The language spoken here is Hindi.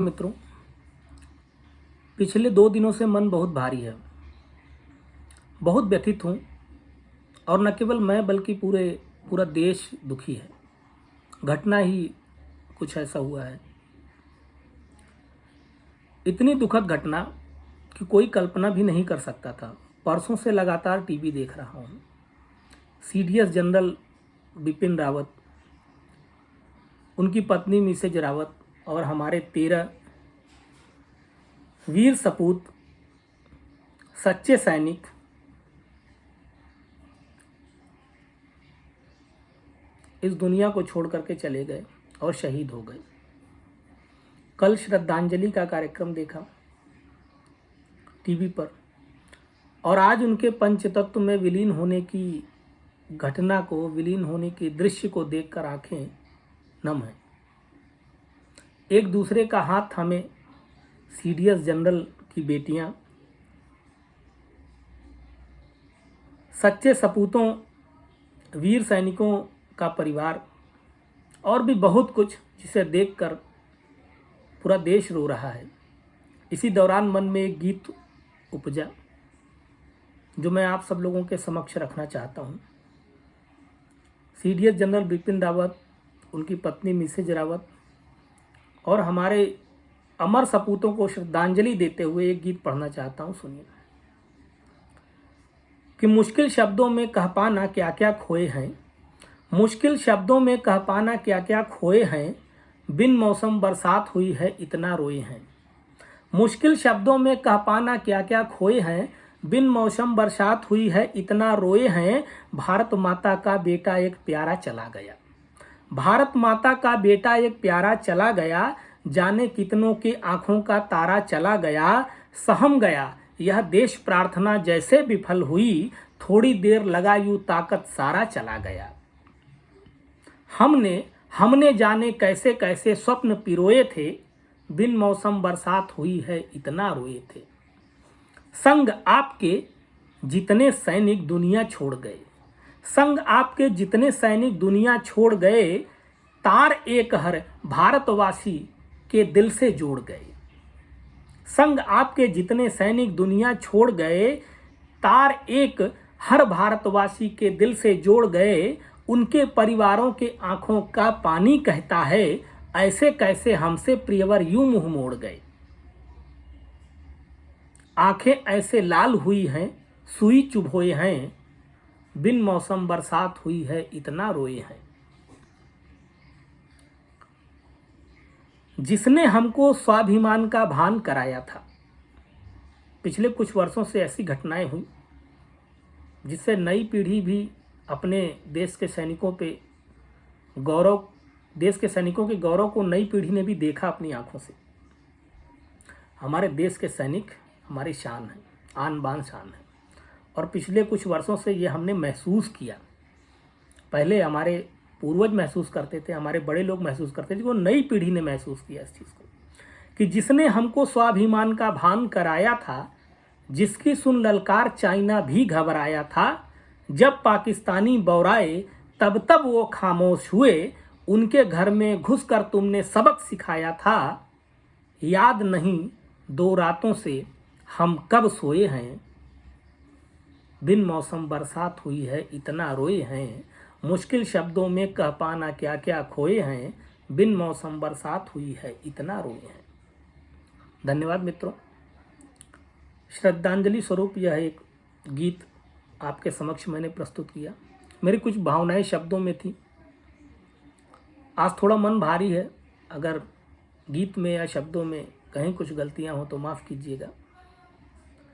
मित्रों, पिछले 2 दिनों से मन बहुत भारी है। बहुत व्यथित हूँ और न केवल मैं बल्कि पूरा देश दुखी है। घटना ही कुछ ऐसा हुआ है, इतनी दुखद घटना कि कोई कल्पना भी नहीं कर सकता था। परसों से लगातार टीवी देख रहा हूँ। सीडीएस जनरल बिपिन रावत, उनकी पत्नी मिसेज रावत और हमारे 13 वीर सपूत, सच्चे सैनिक इस दुनिया को छोड़ करके चले गए और शहीद हो गए। कल श्रद्धांजलि का कार्यक्रम देखा टीवी पर और आज उनके पंचतत्व में विलीन होने की घटना को, विलीन होने के दृश्य को देखकर आंखें नम हैं। एक दूसरे का हाथ थामे सीडीएस जनरल की बेटियां, सच्चे सपूतों, वीर सैनिकों का परिवार और भी बहुत कुछ, जिसे देखकर पूरा देश रो रहा है। इसी दौरान मन में एक गीत उपजा जो मैं आप सब लोगों के समक्ष रखना चाहता हूँ। सीडीएस जनरल बिपिन रावत, उनकी पत्नी मिसेज रावत और हमारे अमर सपूतों को श्रद्धांजलि देते हुए एक गीत पढ़ना चाहता हूँ। सुनिए कि मुश्किल शब्दों में कह पाना क्या क्या खोए हैं, मुश्किल शब्दों में कह पाना क्या क्या खोए हैं, बिन मौसम बरसात हुई है इतना रोए हैं। मुश्किल शब्दों में कह पाना क्या क्या खोए हैं, बिन मौसम बरसात हुई है इतना रोए हैं। भारत माता का बेटा एक प्यारा चला गया, भारत माता का बेटा एक प्यारा चला गया, जाने कितनों की आंखों का तारा चला गया। सहम गया यह देश प्रार्थना जैसे विफल हुई, थोड़ी देर लगा यूं ताकत सारा चला गया। हमने जाने कैसे कैसे स्वप्न पिरोए थे, बिन मौसम बरसात हुई है इतना रोए थे। संग आपके जितने सैनिक दुनिया छोड़ गए, संग आपके जितने सैनिक दुनिया छोड़ गए, तार एक हर भारतवासी के दिल से जोड़ गए। संग आपके जितने सैनिक दुनिया छोड़ गए, तार एक हर भारतवासी के दिल से जोड़ गए। उनके परिवारों के आंखों का पानी कहता है, ऐसे कैसे हमसे प्रियवर यूं मुंह मोड़ गए। आंखें ऐसे लाल हुई हैं, सुई चुभोए हैं, बिन मौसम बरसात हुई है इतना रोए हैं। जिसने हमको स्वाभिमान का भान कराया था। पिछले कुछ वर्षों से ऐसी घटनाएं हुई जिससे नई पीढ़ी भी अपने देश के सैनिकों पे गौरव, देश के सैनिकों के गौरव को नई पीढ़ी ने भी देखा अपनी आंखों से। हमारे देश के सैनिक हमारी शान है, आन बान शान है और पिछले कुछ वर्षों से ये हमने महसूस किया। पहले हमारे पूर्वज महसूस करते थे, हमारे बड़े लोग महसूस करते थे, वो नई पीढ़ी ने महसूस किया इस चीज़ को कि जिसने हमको स्वाभिमान का भान कराया था, जिसकी सुन ललकार चाइना भी घबराया था। जब पाकिस्तानी बौराए तब तब वो खामोश हुए, उनके घर में घुसकर तुमने सबक सिखाया था। याद नहीं 2 रातों से हम कब सोए हैं, बिन मौसम बरसात हुई है इतना रोए हैं। मुश्किल शब्दों में कह पाना क्या क्या खोए हैं, बिन मौसम बरसात हुई है इतना रोए हैं। धन्यवाद मित्रों। श्रद्धांजलि स्वरूप यह एक गीत आपके समक्ष मैंने प्रस्तुत किया। मेरी कुछ भावनाएं शब्दों में थी। आज थोड़ा मन भारी है, अगर गीत में या शब्दों में कहीं कुछ गलतियां हो तो माफ़ कीजिएगा।